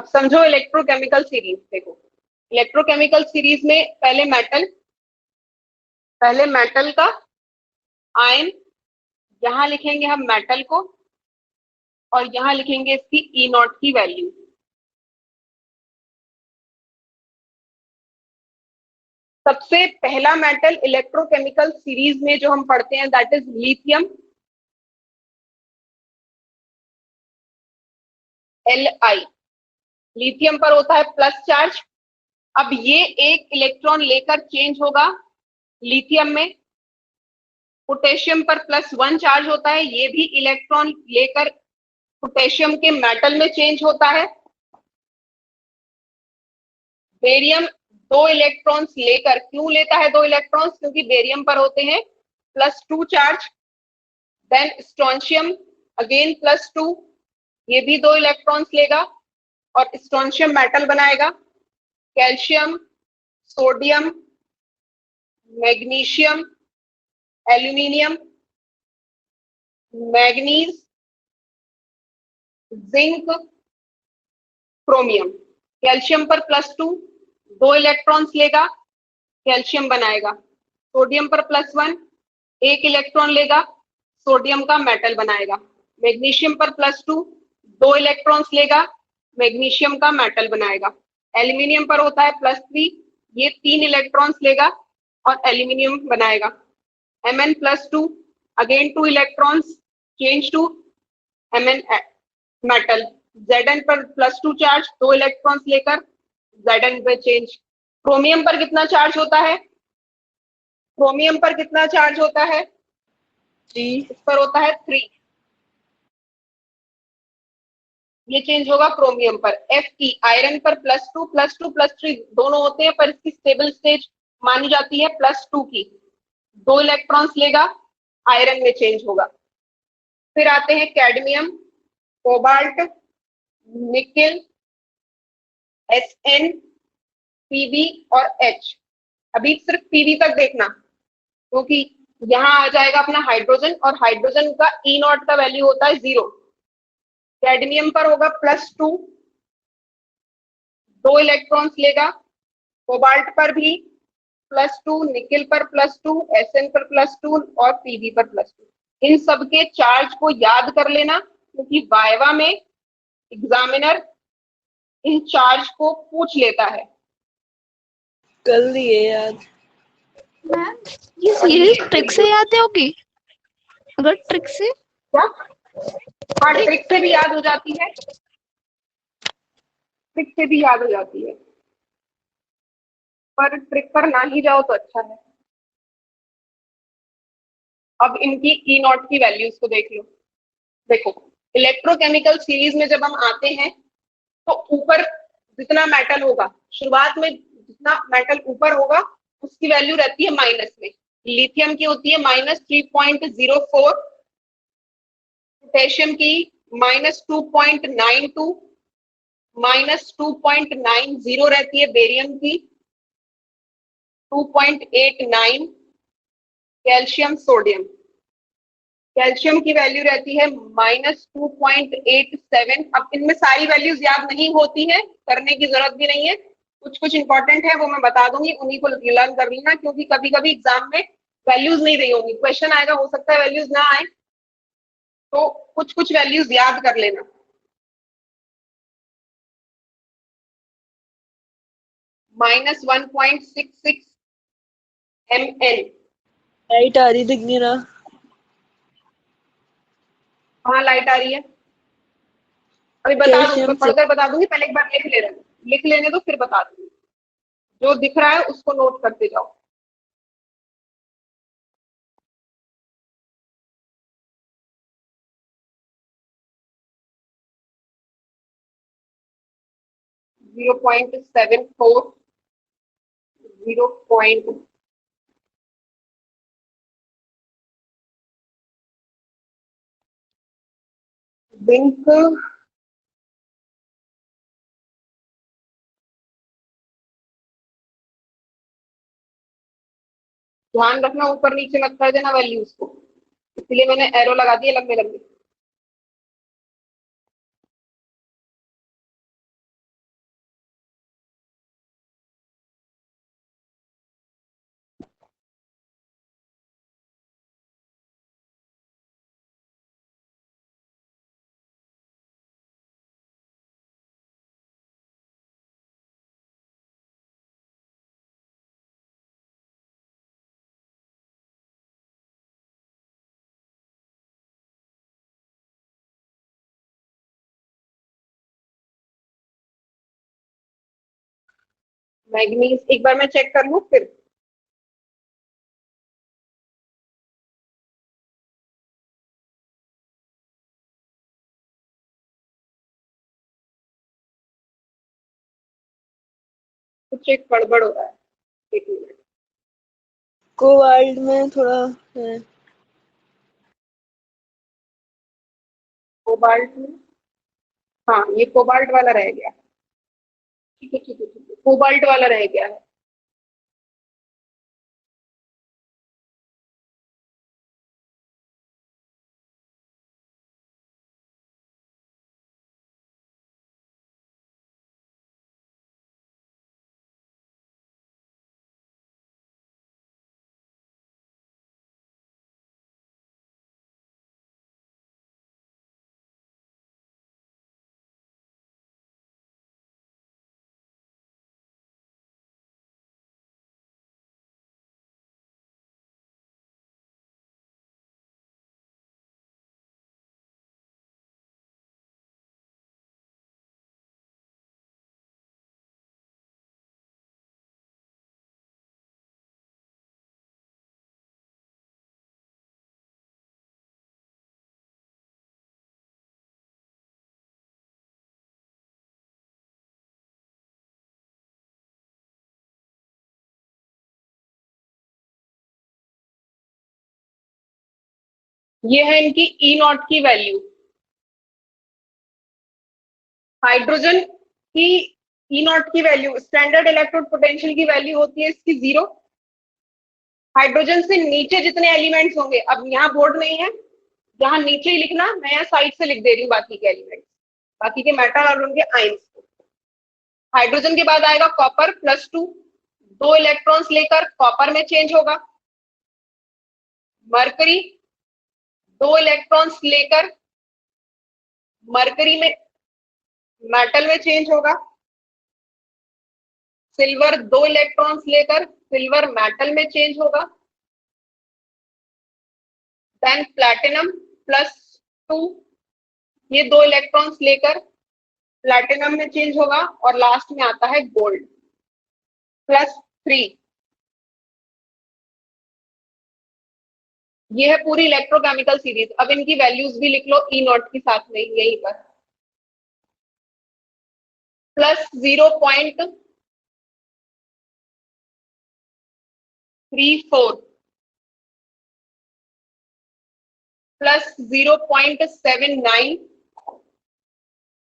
अब समझो electrochemical series. देखो इलेक्ट्रोकेमिकल सीरीज में पहले मेटल का आयन, यहां लिखेंगे हम मेटल को और यहां लिखेंगे इसकी ई नॉट की वैल्यू। सबसे पहला मेटल इलेक्ट्रोकेमिकल सीरीज में जो हम पढ़ते हैं that is lithium, Li। Lithium पर होता है प्लस चार्ज। अब ये एक इलेक्ट्रॉन लेकर चेंज होगा लिथियम में। पोटेशियम पर +1 चार्ज होता है, ये भी इलेक्ट्रॉन लेकर पोटेशियम के मेटल में चेंज होता है। बेरियम 2 इलेक्ट्रॉन्स लेकर, क्यों लेता है 2 इलेक्ट्रॉन्स? क्योंकि बेरियम पर होते हैं +2 चार्ज। देन स्ट्रोंशियम अगेन +2, ये भी 2 इलेक्ट्रॉन्स लेगा और स्ट्रोंशियम मेटल बनाएगा। Calcium, sodium, magnesium, aluminium, manganese, zinc, chromium. Calcium पर +2, 2 इलेक्ट्रॉन्स लेगा, कैल्शियम बनाएगा। सोडियम पर +1, 1 इलेक्ट्रॉन लेगा, सोडियम का मेटल बनाएगा। मैग्नीशियम पर +2, 2 इलेक्ट्रॉन्स लेगा, मैग्नीशियम का मेटल बनाएगा। एल्यूमिनियम पर होता है +3, ये 3 इलेक्ट्रॉन्स लेगा और एल्यूमिनियम बनाएगा। Mn+2, again 2 electrons change to Mn metal. Zn पर +2 चार्ज, 2 इलेक्ट्रॉन्स लेकर Zn पे चेंज। क्रोमियम पर कितना चार्ज होता है? क्रोमियम पर कितना चार्ज होता है? 3। इस पर होता है 3, ये चेंज होगा क्रोमियम पर। Fe आयरन पर +2, +3 दोनों होते हैं, पर इसकी स्टेबल स्टेज मानी जाती है +2 की। 2 इलेक्ट्रॉन्स लेगा, आयरन में चेंज होगा। फिर आते हैं cadmium, cobalt, nickel, Sn, Pb और H। अभी सिर्फ Pb तक देखना, क्योंकि यहां आ जाएगा अपना हाइड्रोजन, और हाइड्रोजन का ई नॉट का वैल्यू होता है 0। कैडमियम पर होगा +2, 2 इलेक्ट्रॉन्स लेगा। कोबाल्ट पर भी +2, निकेल पर +2, Sn पर +2 और Pb पर +2। इन सबके चार्ज को याद कर लेना, क्योंकि वाइवा में एग्जामिनर इन चार्ज को पूछ लेता है। कर लिए याद। मैम ये सीरीज ट्रिक से याद होगी? अगर ट्रिक से क्या? हाँ, ट्रिक से भी याद हो जाती है, ट्रिक से भी याद हो जाती है, पर ट्रिक पर ना ही जाओ तो अच्छा है। अब इनकी ई नॉट की वैल्यूज को देख लो। देखो इलेक्ट्रोकेमिकल सीरीज में जब हम आते हैं तो ऊपर जितना मेटल होगा, शुरुआत में जितना मेटल ऊपर होगा उसकी वैल्यू रहती है माइनस में। लिथियम की होती है -3.04, पोटेशियम की -2.92, -2.90 रहती है बेरियम की, 2.89, कैल्शियम, सोडियम। कैल्शियम की वैल्यू रहती है -2.87। अब इनमें सारी वैल्यूज याद नहीं होती है, करने की जरूरत भी नहीं है, कुछ कुछ इंपॉर्टेंट है वो मैं बता दूंगी, उन्हीं को लर्न कर लेना, क्योंकि कभी कभी एग्जाम में वैल्यूज नहीं रही होंगी, क्वेश्चन आएगा, हो सकता है वैल्यूज ना आए, तो कुछ कुछ वैल्यूज याद कर लेना। -1.66 mn। लाइट आ रही, दिख नहीं रहा। कहाँ लाइट आ रही है? अभी बता दूंगी, पढ़कर बता दूंगी, पहले एक बार लिख लेने दो, फिर बता दूंगी। जो दिख रहा है उसको नोट करते जाओ। (0.74), 0. जिंक, ध्यान रखना ऊपर नीचे मत कर देना वैल्यूज को, इसलिए मैंने एरो लगा दिए लंबे लंबे। मैग्नीज एक बार मैं चेक कर लूं फिर। कुछ एक गड़बड़ हो रहा है, एक मिनट। कोबाल्ट में थोड़ा है। कोबाल्ट में, हाँ ये कोबाल्ट वाला रह गया। ठीक है ठीक है ठीक है, कोबाल्ट वाला रह गया है। ये है इनकी ई नॉट की वैल्यू। हाइड्रोजन की ई नॉट की वैल्यू, स्टैंडर्ड इलेक्ट्रोड पोटेंशियल की वैल्यू होती है इसकी 0। हाइड्रोजन से नीचे जितने एलिमेंट्स होंगे, अब यहाँ बोर्ड नहीं है, यहाँ नीचे ही लिखना, मैं यहाँ साइड से लिख दे रही हूँ बाकी के एलिमेंट्स, बाकी के मेटल और उनके आयंस। हाइड्रोजन के बाद आएगा कॉपर +2, 2 इलेक्ट्रॉन्स लेकर कॉपर में चेंज होगा। मरकरी 2 इलेक्ट्रॉन्स लेकर मरकरी में मेटल में चेंज होगा। सिल्वर 2 इलेक्ट्रॉन्स लेकर सिल्वर मेटल में चेंज होगा। देन प्लैटिनम +2, ये 2 इलेक्ट्रॉन्स लेकर प्लैटिनम में चेंज होगा। और लास्ट में आता है गोल्ड +3। ये है पूरी इलेक्ट्रोकेमिकल सीरीज। अब इनकी वैल्यूज भी लिख लो ई नॉट के साथ में यहीं पर। +0.34, +0.79,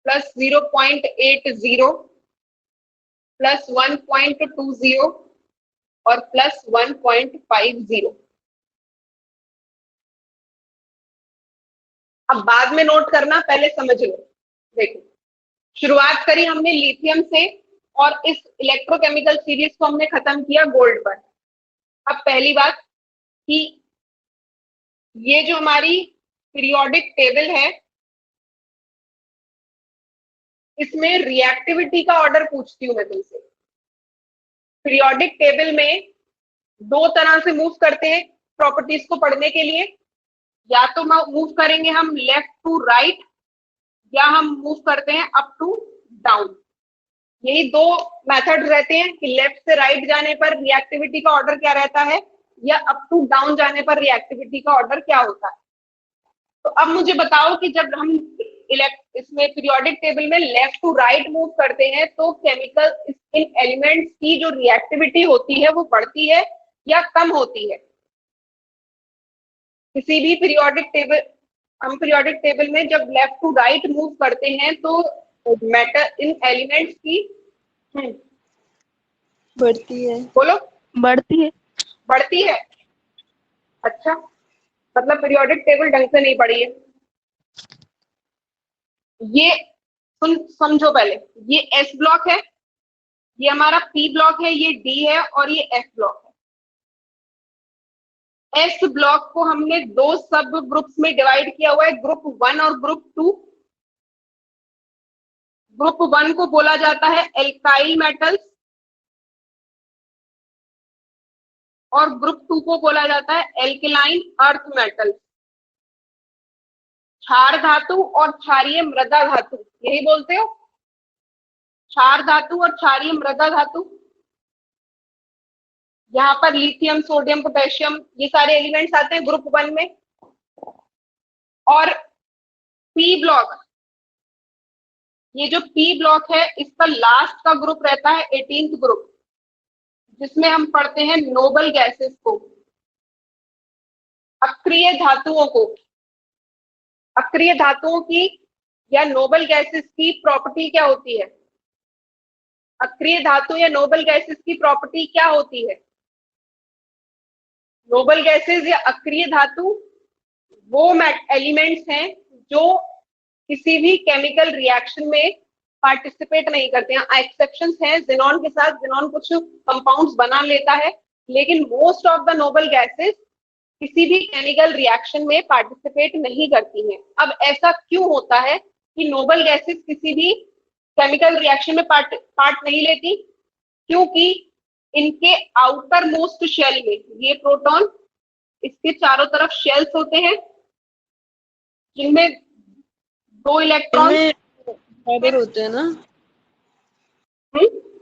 +0.80, +1.20 और +1.50। अब बाद में नोट करना, पहले समझ लो। देखो, शुरुआत करी हमने लिथियम से और इस इलेक्ट्रोकेमिकल सीरीज को हमने खत्म किया गोल्ड पर। अब पहली बात कि ये जो हमारी पीरियोडिक टेबल है, इसमें रिएक्टिविटी का ऑर्डर पूछती हूं मैं तुमसे। पीरियोडिक टेबल में 2 तरह से मूव करते हैं प्रॉपर्टीज को पढ़ने के लिए। या तो मूव करेंगे हम लेफ्ट टू राइट, या हम मूव करते हैं अप टू डाउन। यही 2 मेथड रहते हैं कि लेफ्ट से राइट जाने पर रिएक्टिविटी का ऑर्डर क्या रहता है, या अप टू डाउन जाने पर रिएक्टिविटी का ऑर्डर क्या होता है। तो अब मुझे बताओ कि जब हम इसमें पीरियोडिक टेबल में लेफ्ट टू राइट मूव करते हैं तो केमिकल इन एलिमेंट्स की जो रिएक्टिविटी होती है वो बढ़ती है या कम होती है। किसी भी पीरियोडिक टेबल, हम पीरियोडिक टेबल में जब लेफ्ट टू राइट मूव करते हैं तो मैटर इन एलिमेंट्स की बढ़ती है। बोलो। बढ़ती है। बढ़ती है। अच्छा, मतलब पीरियोडिक टेबल ढंग से नहीं पढ़ी है। ये समझो पहले, ये एस ब्लॉक है, ये हमारा पी ब्लॉक है, ये डी है और ये एफ ब्लॉक है। एस ब्लॉक को हमने 2 सब ग्रुप्स में डिवाइड किया हुआ है, ग्रुप 1 और ग्रुप 2। ग्रुप 1 को बोला जाता है एल्काइल मेटल्स और ग्रुप 2 को बोला जाता है एल्कलाइन अर्थ मेटल्स। क्षार धातु और क्षारीय मृदा धातु, यही बोलते हो, क्षार धातु और क्षारीय मृदा धातु। यहाँ पर लिथियम, सोडियम, पोटेशियम, ये सारे एलिमेंट्स आते हैं ग्रुप 1 में। और पी ब्लॉक, ये जो पी ब्लॉक है इसका लास्ट का ग्रुप रहता है 18th ग्रुप, जिसमें हम पढ़ते हैं नोबल गैसेस को, अक्रिय धातुओं को। अक्रिय धातुओं की या नोबल गैसेस की प्रॉपर्टी क्या होती है? अक्रिय धातु या नोबल गैसेस की प्रॉपर्टी क्या होती है? नोबल गैसेस या अक्रिय धातु वो एलिमेंट्स हैं जो किसी भी केमिकल रिएक्शन में पार्टिसिपेट नहीं करते हैं। एक्सेप्शंस हैं, जिनॉन के साथ जिनॉन कुछ कंपाउंड्स बना लेता है, लेकिन most of the noble gases किसी भी केमिकल रिएक्शन में पार्टिसिपेट नहीं करती हैं। अब ऐसा क्यों होता है कि नोबल गैसेस किसी भी केमिकल रिएक्शन में पार्ट नहीं लेती? क्योंकि इनके आउटर मोस्ट शेल में, ये प्रोटॉन, इसके चारों तरफ शेल्स होते हैं जिनमें 2 इलेक्ट्रॉन बराबर होते हैं ना,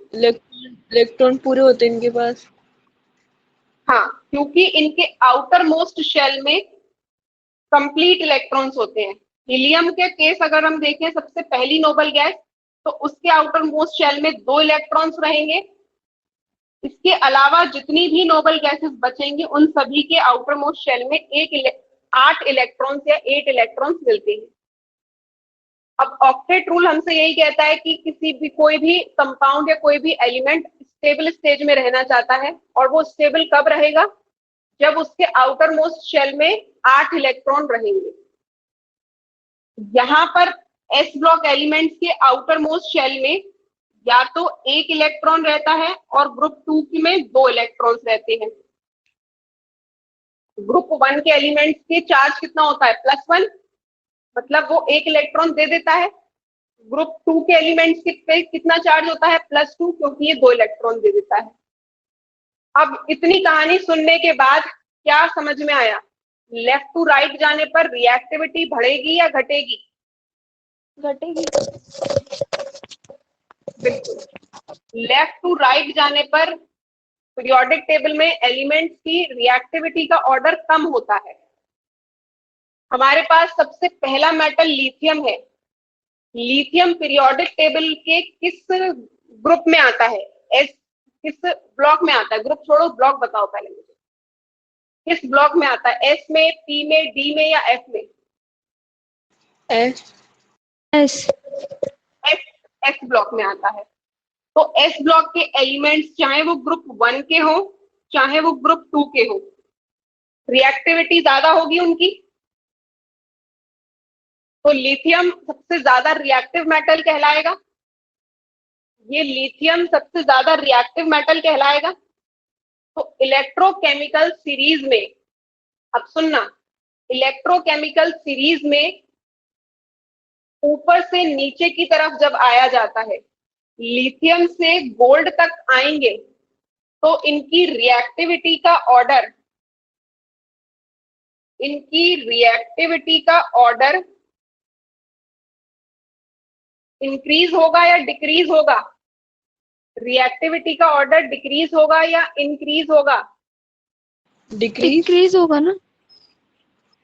इलेक्ट्रॉन पूरे होते हैं इनके पास। हाँ, क्योंकि इनके आउटर मोस्ट शेल में कंप्लीट इलेक्ट्रॉन्स होते हैं। हीलियम के केस अगर हम देखें, सबसे पहली नोबल गैस, तो उसके आउटर मोस्ट शेल में 2 इलेक्ट्रॉन्स रहेंगे। इसके अलावा जितनी भी नोबल गैसेस बचेंगी उन सभी के आउटर मोस्ट शेल में 8 इलेक्ट्रॉन्स या 8 इलेक्ट्रॉन्स मिलते हैं। अब ऑक्टेट रूल हमसे यही कहता है कि किसी भी कोई भी कंपाउंड या कोई भी एलिमेंट स्टेबल स्टेज में रहना चाहता है, और वो स्टेबल कब रहेगा? जब उसके आउटर मोस्ट शेल में 8 इलेक्ट्रॉन रहेंगे। यहां पर एस ब्लॉक एलिमेंट्स के आउटर मोस्ट शेल में या तो 1 इलेक्ट्रॉन रहता है और ग्रुप 2 में 2 इलेक्ट्रॉन्स रहते हैं। ग्रुप 1 के एलिमेंट्स के चार्ज कितना होता है? +1, मतलब वो 1 इलेक्ट्रॉन दे देता है। ग्रुप 2 के एलिमेंट्स पे कितना चार्ज होता है? +2, क्योंकि ये 2 इलेक्ट्रॉन दे देता है। अब इतनी कहानी सुनने के बाद क्या समझ में आया? लेफ्ट टू राइट जाने पर रिएक्टिविटी बढ़ेगी या घटेगी? घटेगी। बिल्कुल। लेफ्ट टू राइट जाने पर पीरियोडिक टेबल में एलिमेंट्स की रिएक्टिविटी का ऑर्डर कम होता है। हमारे पास सबसे पहला मेटल लिथियम है। लिथियम पीरियोडिक टेबल के किस ग्रुप में आता है? एस, किस ब्लॉक में आता है? ग्रुप छोड़ो, ब्लॉक बताओ पहले मुझे। किस ब्लॉक में आता है? एस में, पी में, डी में या एफ में? एस। एस। एस ब्लॉक में आता है। तो एस ब्लॉक के एलिमेंट्स चाहे वो ग्रुप 1 के हो चाहे वो ग्रुप 2 के हो, रिएक्टिविटी ज्यादा होगी उनकी। तो लिथियम सबसे ज्यादा रिएक्टिव मेटल कहलाएगा। ये लिथियम सबसे ज्यादा रिएक्टिव मेटल कहलाएगा। तो इलेक्ट्रोकेमिकल सीरीज में, अब सुनना, इलेक्ट्रोकेमिकल सीरीज में ऊपर से नीचे की तरफ जब आया जाता है, लिथियम से गोल्ड तक आएंगे, तो इनकी रिएक्टिविटी का ऑर्डर, इंक्रीज होगा या डिक्रीज होगा? रिएक्टिविटी का ऑर्डर डिक्रीज होगा या इंक्रीज होगा? डिक्रीज होगा ना?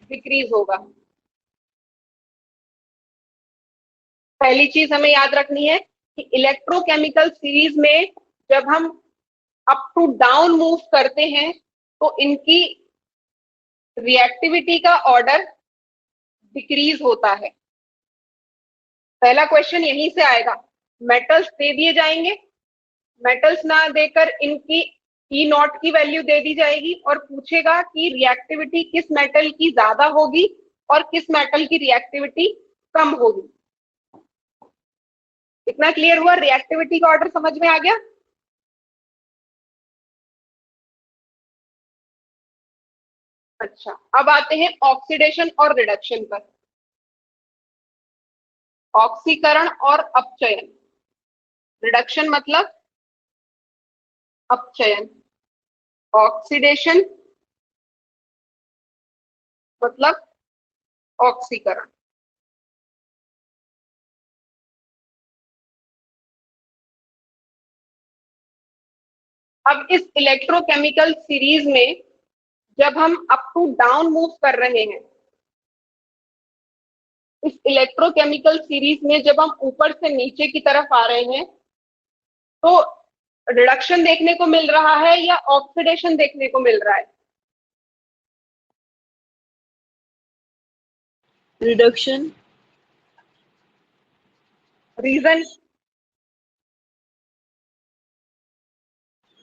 डिक्रीज होगा। पहली चीज हमें याद रखनी है कि इलेक्ट्रोकेमिकल सीरीज में जब हम अप टू डाउन मूव करते हैं तो इनकी रिएक्टिविटी का ऑर्डर डिक्रीज होता है। पहला क्वेश्चन यहीं से आएगा। मेटल्स दे दिए जाएंगे, मेटल्स ना देकर इनकी ई नॉट की वैल्यू दे दी जाएगी और पूछेगा कि रिएक्टिविटी किस मेटल की ज्यादा होगी और किस मेटल की रिएक्टिविटी कम होगी। इतना क्लियर हुआ? रिएक्टिविटी का ऑर्डर समझ में आ गया? अच्छा, अब आते हैं ऑक्सीडेशन और रिडक्शन पर। ऑक्सीकरण और अपचयन, रिडक्शन मतलब अपचयन, ऑक्सीडेशन मतलब ऑक्सीकरण। अब इस इलेक्ट्रोकेमिकल सीरीज में जब हम अप टू डाउन मूव कर रहे हैं, इस इलेक्ट्रोकेमिकल सीरीज में जब हम ऊपर से नीचे की तरफ आ रहे हैं, तो रिडक्शन देखने को मिल रहा है या ऑक्सीडेशन देखने को मिल रहा है? रिडक्शन। रीजन?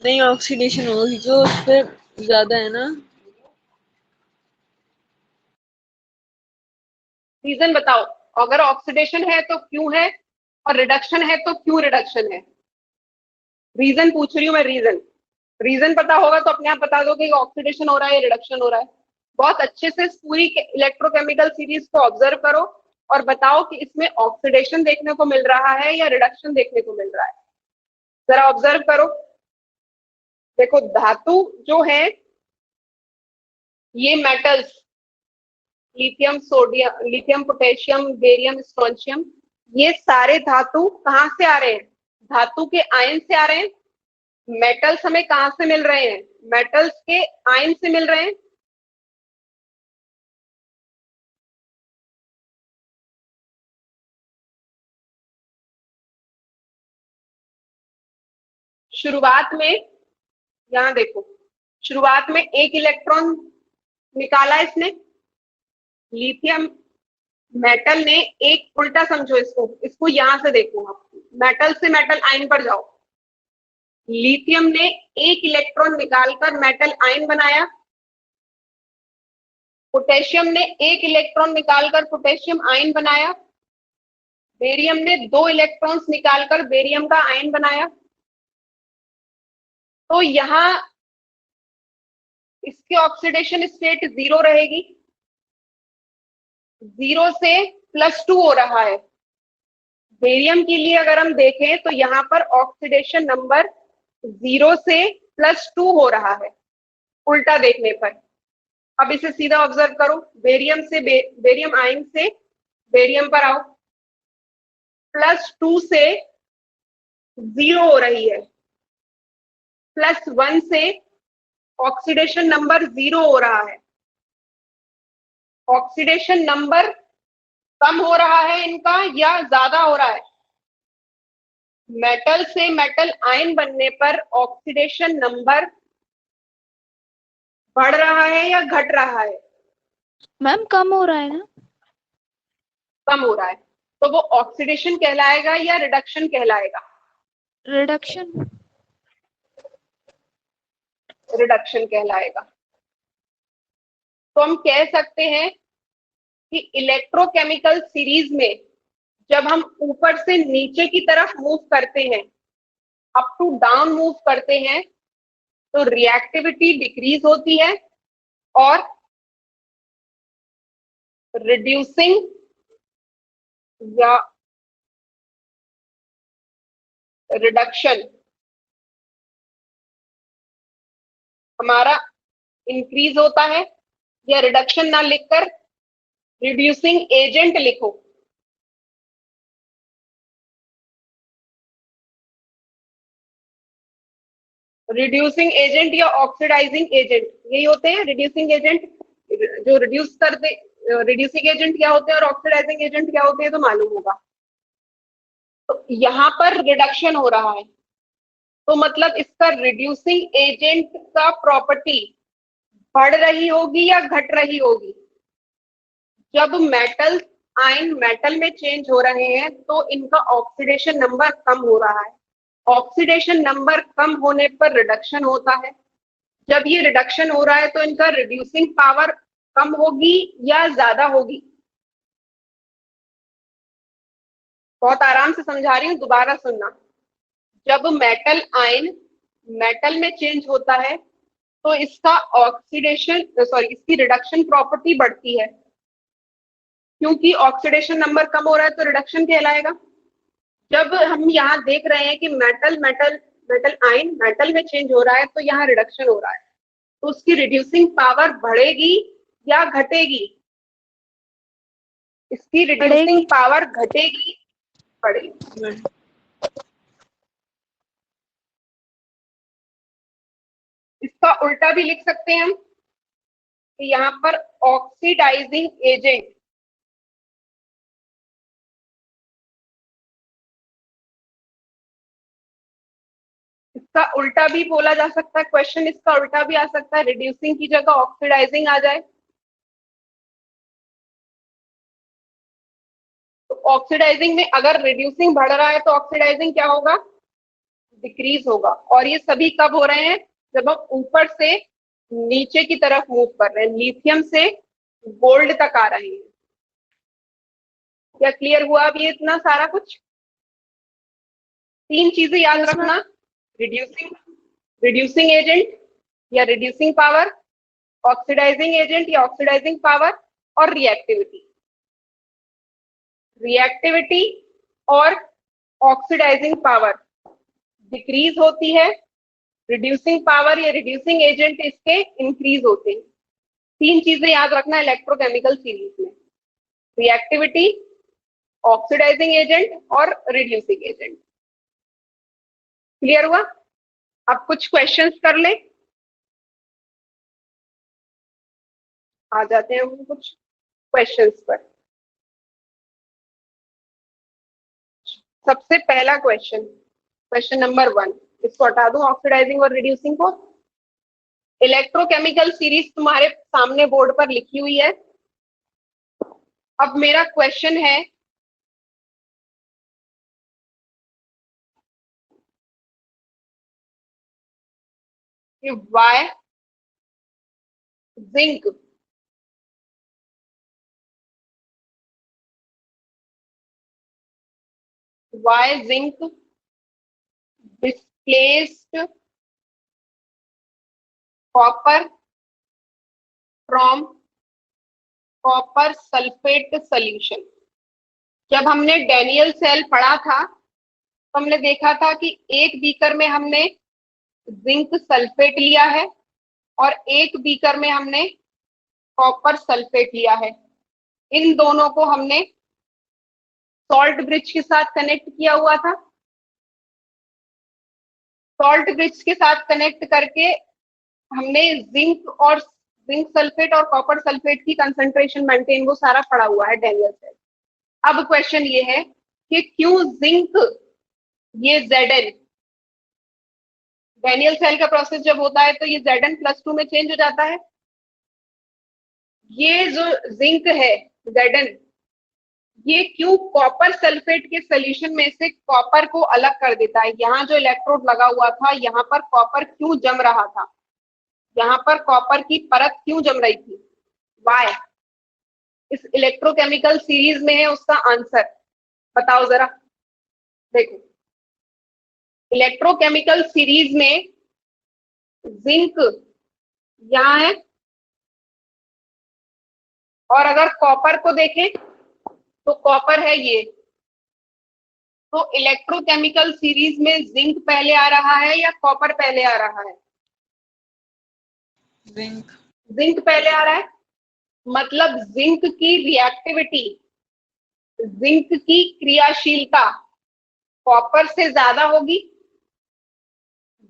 नहीं, ऑक्सीडेशन होगी जो उस पर ज्यादा है ना। रीजन बताओ। अगर ऑक्सीडेशन है तो क्यों है, और रिडक्शन है तो क्यों रिडक्शन है? रीजन पूछ रही हूँ मैं, रीजन। रीजन पता होगा तो अपने आप बता दो कि ऑक्सीडेशन हो रहा है या रिडक्शन हो रहा है। बहुत अच्छे से इस पूरी इलेक्ट्रोकेमिकल सीरीज को ऑब्जर्व करो और बताओ कि इसमें ऑक्सीडेशन देखने को मिल रहा है या रिडक्शन देखने को मिल रहा है। जरा ऑब्जर्व करो। देखो, धातु जो है, ये metals, lithium, sodium, lithium, potassium, barium, strontium, ये सारे धातु कहाँ से आ रहे हैं? धातु के आयन से आ रहे हैं। मेटल्स हमें कहाँ से मिल रहे हैं? मेटल्स के आयन से मिल रहे हैं। शुरुआत में, यहां देखो, शुरुआत में एक इलेक्ट्रॉन निकाला इसने, लिथियम मेटल ने। एक उल्टा समझो इसको, इसको यहां से देखो आप, मेटल से मेटल आयन पर जाओ। लिथियम ने एक इलेक्ट्रॉन निकालकर मेटल आयन बनाया। पोटेशियम ने एक इलेक्ट्रॉन निकालकर पोटेशियम आयन बनाया। बेरियम ने 2 इलेक्ट्रॉन्स निकालकर बेरियम का आयन बनाया। तो यहां इसकी ऑक्सीडेशन स्टेट 0 रहेगी। 0 से +2 हो रहा है। बेरियम के लिए अगर हम देखें तो यहाँ पर ऑक्सीडेशन नंबर 0 से +2 हो रहा है, उल्टा देखने पर। अब इसे सीधा ऑब्जर्व करो, बेरियम से बेरियम आयन से बेरियम पर आओ, +2 से 0 हो रही है, +1 से ऑक्सीडेशन नंबर 0 हो रहा है। ऑक्सीडेशन नंबर कम हो रहा है इनका या ज्यादा हो रहा है? मेटल से मेटल आयन बनने पर ऑक्सीडेशन नंबर बढ़ रहा है या घट रहा है? मैम कम हो रहा है ना। कम हो रहा है। तो वो ऑक्सीडेशन कहलाएगा या रिडक्शन कहलाएगा? रिडक्शन। रिडक्शन कहलाएगा। तो हम कह सकते हैं कि इलेक्ट्रोकेमिकल सीरीज में जब हम ऊपर से नीचे की तरफ मूव करते हैं, अप टू डाउन मूव करते हैं, तो रिएक्टिविटी डिक्रीज होती है और रिड्यूसिंग या रिडक्शन हमारा इंक्रीज होता है। या रिडक्शन ना लिखकर रिड्यूसिंग एजेंट लिखो। रिड्यूसिंग एजेंट या ऑक्सीडाइजिंग एजेंट, यही होते हैं रिड्यूसिंग एजेंट। जो रिड्यूस कर दे, रिड्यूसिंग एजेंट क्या होते हैं और ऑक्सीडाइजिंग एजेंट क्या होते हैं तो मालूम होगा। तो यहाँ पर रिडक्शन हो रहा है, तो मतलब इसका रिड्यूसिंग एजेंट का प्रॉपर्टी बढ़ रही होगी या घट रही होगी? जब मेटल आयन मेटल में चेंज हो रहे हैं तो इनका ऑक्सीडेशन नंबर कम हो रहा है। ऑक्सीडेशन नंबर कम होने पर रिडक्शन होता है। जब ये रिडक्शन हो रहा है तो इनका रिड्यूसिंग पावर कम होगी या ज्यादा होगी? बहुत आराम से समझा रही हूँ, दोबारा सुनना। जब मेटल आयन मेटल में चेंज होता है तो इसका ऑक्सीडेशन इसकी रिडक्शन प्रॉपर्टी बढ़ती है, क्योंकि ऑक्सीडेशन नंबर कम हो रहा है तो रिडक्शन कहलाएगा। जब हम यहाँ देख रहे हैं कि metal metal metal ion metal में चेंज हो रहा है तो यहाँ रिडक्शन हो रहा है, तो उसकी रिड्यूसिंग पावर बढ़ेगी या घटेगी? इसकी रिड्यूसिंग पावर घटेगी, बढ़ेगी? इसका उल्टा भी लिख सकते हैं हम कि यहाँ पर ऑक्सीडाइजिंग एजेंट इसका उल्टा भी बोला जा सकता है, क्वेश्चन इसका उल्टा भी आ सकता है, रिड्यूसिंग की जगह ऑक्सीडाइजिंग आ जाए। तो ऑक्सीडाइजिंग में अगर रिड्यूसिंग बढ़ रहा है तो ऑक्सीडाइजिंग क्या होगा, डिक्रीज होगा। और ये सभी कब हो रहे हैं, जब हम ऊपर से नीचे की तरफ मूव कर रहे हैं, लिथियम से गोल्ड तक आ रहे हैं। क्या क्लियर हुआ अब ये इतना सारा कुछ? 3 चीजें याद रखना, रिड्यूसिंग एजेंट या रिड्यूसिंग पावर, ऑक्सीडाइजिंग एजेंट या ऑक्सीडाइजिंग पावर, और रिएक्टिविटी और ऑक्सीडाइजिंग पावर डिक्रीज होती है, रिड्यूसिंग पावर या रिड्यूसिंग एजेंट इसके इंक्रीज होते हैं। 3 चीजें याद रखना इलेक्ट्रोकेमिकल सीरीज में, रिएक्टिविटी, ऑक्सीडाइजिंग एजेंट और रिड्यूसिंग एजेंट। क्लियर हुआ? अब कुछ क्वेश्चंस कर ले, आ जाते हैं हम कुछ क्वेश्चंस पर। सबसे पहला क्वेश्चन, क्वेश्चन नंबर 1, इसको हटा दूं ऑक्सीडाइजिंग और रिड्यूसिंग को। इलेक्ट्रोकेमिकल सीरीज तुम्हारे सामने बोर्ड पर लिखी हुई है। अब मेरा क्वेश्चन है कि why zinc displaced copper from copper sulfate solution। जब हमने डैनियल सेल पढ़ा था तो हमने देखा था कि एक बीकर में हमने जिंक सल्फेट लिया है और एक बीकर में हमने कॉपर सल्फेट लिया है। इन दोनों को हमने सॉल्ट ब्रिज के साथ कनेक्ट किया हुआ था। सॉल्ट ब्रिज के साथ कनेक्ट करके हमने जिंक सल्फेट और कॉपर सल्फेट की कंसंट्रेशन मेंटेन, वो सारा पड़ा हुआ है डैनियल सेल। अब क्वेश्चन ये है कि क्यों जिंक, ये Zn, डैनियल सेल का प्रोसेस जब होता है तो ये Zn+2 में चेंज हो जाता है। ये जो जिंक है Zn, ये क्यों कॉपर सल्फेट के सोल्यूशन में से कॉपर को अलग कर देता है। यहाँ जो इलेक्ट्रोड लगा हुआ था, यहाँ पर कॉपर क्यों जम रहा था, यहाँ पर कॉपर की परत क्यों जम रही थी, वाई? इस इलेक्ट्रोकेमिकल सीरीज में है उसका आंसर, बताओ जरा। देखो, इलेक्ट्रोकेमिकल सीरीज में जिंक यहाँ है और अगर कॉपर को देखें तो कॉपर है ये। तो इलेक्ट्रोकेमिकल सीरीज में जिंक पहले आ रहा है या कॉपर पहले आ रहा है? जिंक पहले आ रहा है, मतलब जिंक की रिएक्टिविटी, जिंक की क्रियाशीलता कॉपर से ज्यादा होगी।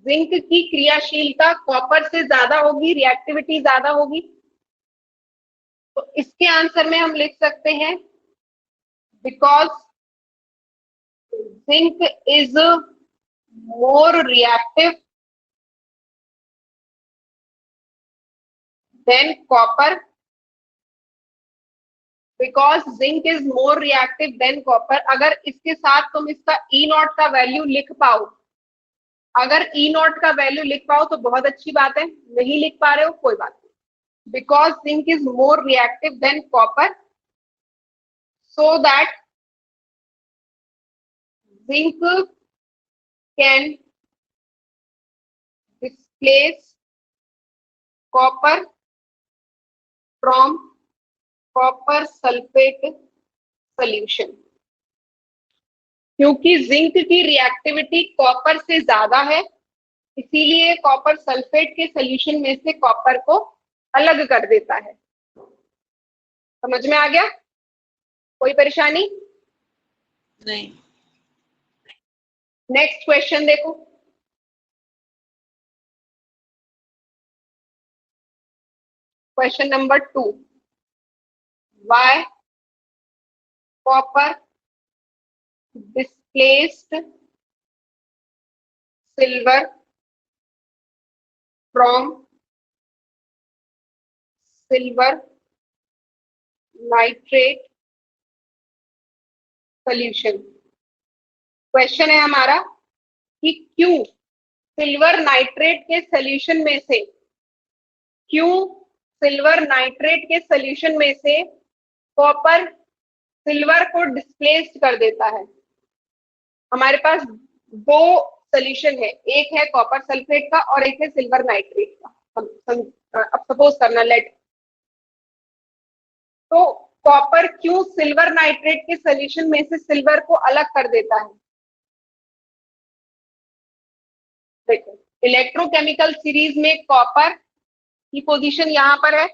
जिंक की क्रियाशीलता कॉपर से ज्यादा होगी, रिएक्टिविटी ज्यादा होगी। तो इसके आंसर में हम लिख सकते हैं because zinc is more reactive than copper, because zinc is more reactive than copper. अगर इसके साथ तुम इसका E0 का वैल्यू लिख पाओ, अगर E0 का वैल्यू लिख पाओ तो बहुत अच्छी बात है, नहीं लिख पा रहे हो कोई बात नहीं। Because zinc is more reactive than copper, so that zinc can displace copper from copper sulfate solution। क्योंकि जिंक की रिएक्टिविटी कॉपर से ज्यादा है, इसीलिए कॉपर सल्फेट के सोल्यूशन में से कॉपर को अलग कर देता है। समझ में आ गया? कोई परेशानी नहीं। नेक्स्ट क्वेश्चन देखो, question number 2, Y copper displaced silver from silver nitrate solution। Question है हमारा कि क्यों सिल्वर नाइट्रेट के सॉल्यूशन में से कॉपर सिल्वर को डिस्प्लेस्ड कर देता है। हमारे पास दो सॉल्यूशन है, एक है कॉपर सल्फेट का और एक है सिल्वर नाइट्रेट का। अब सपोज करना लेट, तो कॉपर क्यों सिल्वर नाइट्रेट के सॉल्यूशन में से सिल्वर को अलग कर देता है? देखो, इलेक्ट्रोकेमिकल सीरीज में कॉपर की पोजीशन यहां पर है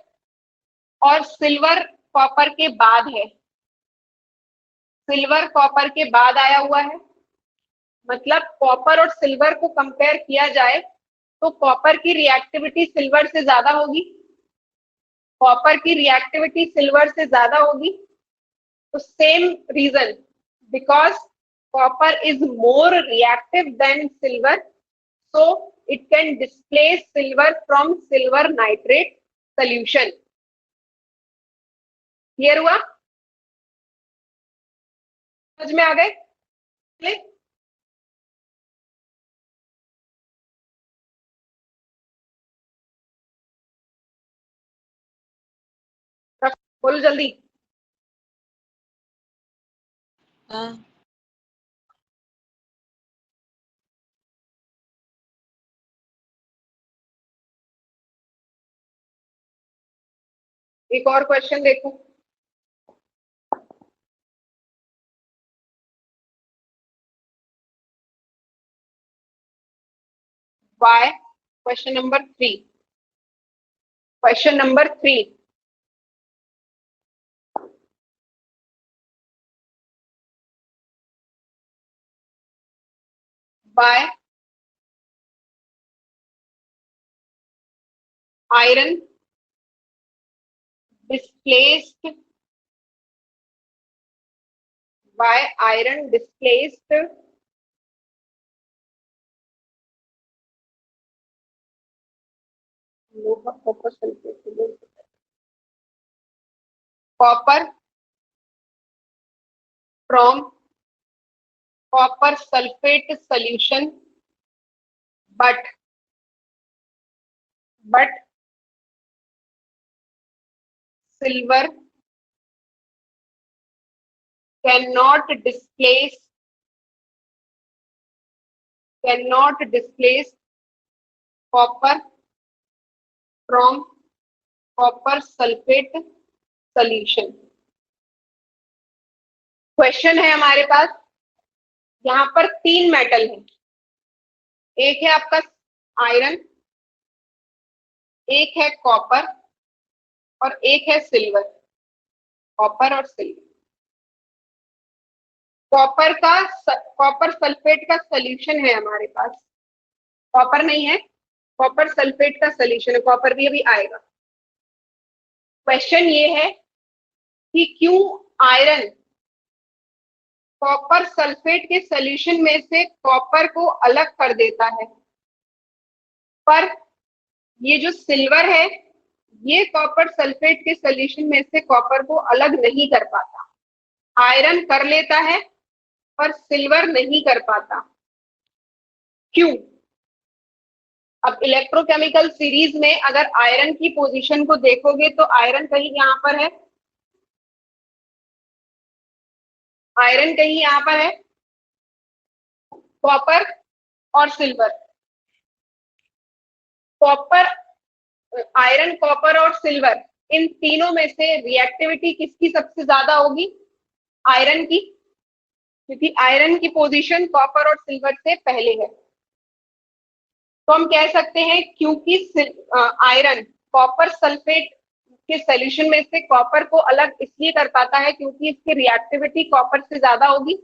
और सिल्वर कॉपर के बाद है। सिल्वर कॉपर के बाद आया हुआ है, मतलब कॉपर और सिल्वर को कंपेयर किया जाए तो कॉपर की रिएक्टिविटी सिल्वर से ज्यादा होगी। कॉपर की रिएक्टिविटी सिल्वर से ज्यादा होगी, तो same reason, because copper is more reactive than silver, so it can displace silver from silver nitrate solution। Clear हुआ? समझ में आ गए? बोलो जल्दी। हाँ। एक और क्वेश्चन देखो, why question number 3। Question number 3, why iron displaced copper from copper sulfate solution, but silver cannot displace copper from copper sulfate solution। Question है हमारे पास, यहाँ पर 3 मेटल है, एक है आपका आयरन, एक है कॉपर और एक है सिल्वर। कॉपर और सिल्वर, कॉपर सल्फेट का सॉल्यूशन है हमारे पास, कॉपर नहीं है, कॉपर सल्फेट का सॉल्यूशन है, कॉपर भी अभी आएगा। क्वेश्चन ये है कि क्यों आयरन कॉपर सल्फेट के सॉल्यूशन में से कॉपर को अलग कर देता है, पर ये जो सिल्वर है ये कॉपर सल्फेट के सॉल्यूशन में से कॉपर को अलग नहीं कर पाता। आयरन कर लेता है पर सिल्वर नहीं कर पाता, क्यों? अब इलेक्ट्रोकेमिकल सीरीज में अगर आयरन की पोजीशन को देखोगे तो आयरन कहीं यहाँ पर है, आयरन कहीं यहाँ पर है, कॉपर और सिल्वर। कॉपर, आयरन, कॉपर और सिल्वर, इन तीनों में से रिएक्टिविटी किसकी सबसे ज्यादा होगी? आयरन की, क्योंकि आयरन की पोजीशन कॉपर और सिल्वर से पहले है। तो हम कह सकते हैं क्योंकि आयरन कॉपर सल्फेट के सॉल्यूशन में से कॉपर को अलग इसलिए कर पाता है क्योंकि इसकी रिएक्टिविटी कॉपर से ज्यादा होगी।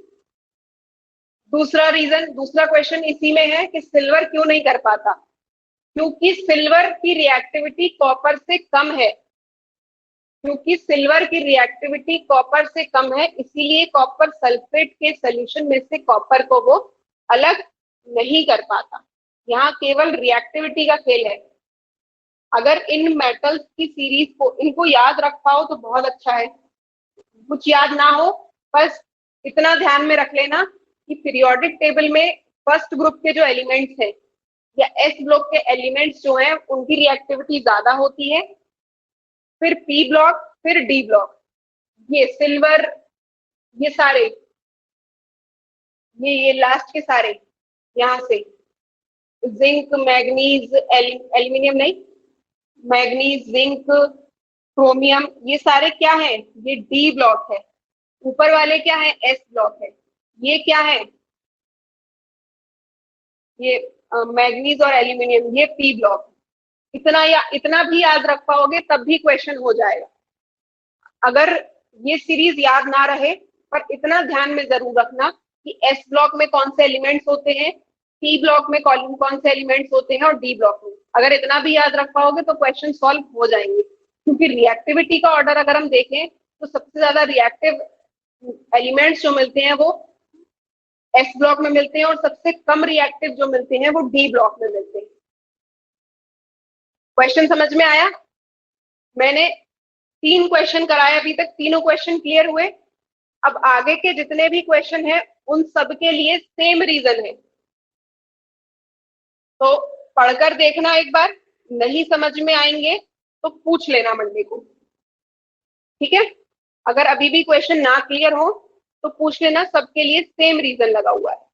दूसरा रीजन, दूसरा क्वेश्चन इसी में है कि सिल्वर क्यों नहीं कर पाता, क्योंकि सिल्वर की रिएक्टिविटी कॉपर से कम है, क्योंकि सिल्वर की रिएक्टिविटी कॉपर से कम है, इसीलिए कॉपर सल्फेट के सोल्यूशन में से कॉपर को वो अलग नहीं कर पाता। यहाँ केवल रिएक्टिविटी का खेल है। अगर इन मेटल्स की सीरीज को इनको याद रख पाओ तो बहुत अच्छा है, कुछ याद ना हो बस इतना ध्यान में रख लेना कि पीरियोडिक टेबल में फर्स्ट ग्रुप के जो एलिमेंट्स हैं या एस ब्लॉक के एलिमेंट्स जो हैं उनकी रिएक्टिविटी ज्यादा होती है, फिर पी ब्लॉक, फिर डी ब्लॉक, ये सिल्वर, ये सारे, ये लास्ट के सारे, यहाँ से जिंक, मैग्नीज, एल्यूमिनियम नहीं, मैग्नीज, जिंक, क्रोमियम, ये सारे क्या है, ये डी ब्लॉक है। ऊपर वाले क्या है, एस ब्लॉक है। ये क्या है, ये मैग्नीज और एल्यूमिनियम, ये पी ब्लॉक। इतना भी याद रख पाओगे तब भी क्वेश्चन हो जाएगा। अगर ये सीरीज याद ना रहे पर इतना ध्यान में जरूर रखना कि एस ब्लॉक में कौन से एलिमेंट्स होते हैं, पी ब्लॉक में कौन से एलिमेंट्स होते हैं और डी ब्लॉक में, अगर इतना भी याद रख पाओगे तो क्वेश्चन सॉल्व हो जाएंगे। क्योंकि रिएक्टिविटी का ऑर्डर अगर हम देखें तो सबसे ज्यादा रिएक्टिव एलिमेंट्स जो मिलते हैं वो एस ब्लॉक में मिलते हैं और सबसे कम रिएक्टिव जो मिलते हैं वो डी ब्लॉक में मिलते हैं। क्वेश्चन समझ में आया? मैंने 3 क्वेश्चन कराए अभी तक, तीनों क्वेश्चन क्लियर हुए। अब आगे के जितने भी क्वेश्चन हैं उन सब के लिए सेम रीजन है, तो पढ़कर देखना एक बार, नहीं समझ में आएंगे तो पूछ लेना मंडे को, ठीक है? अगर अभी भी क्वेश्चन ना क्लियर हो तो पूछ लेना, सबके लिए सेम रीजन लगा हुआ है।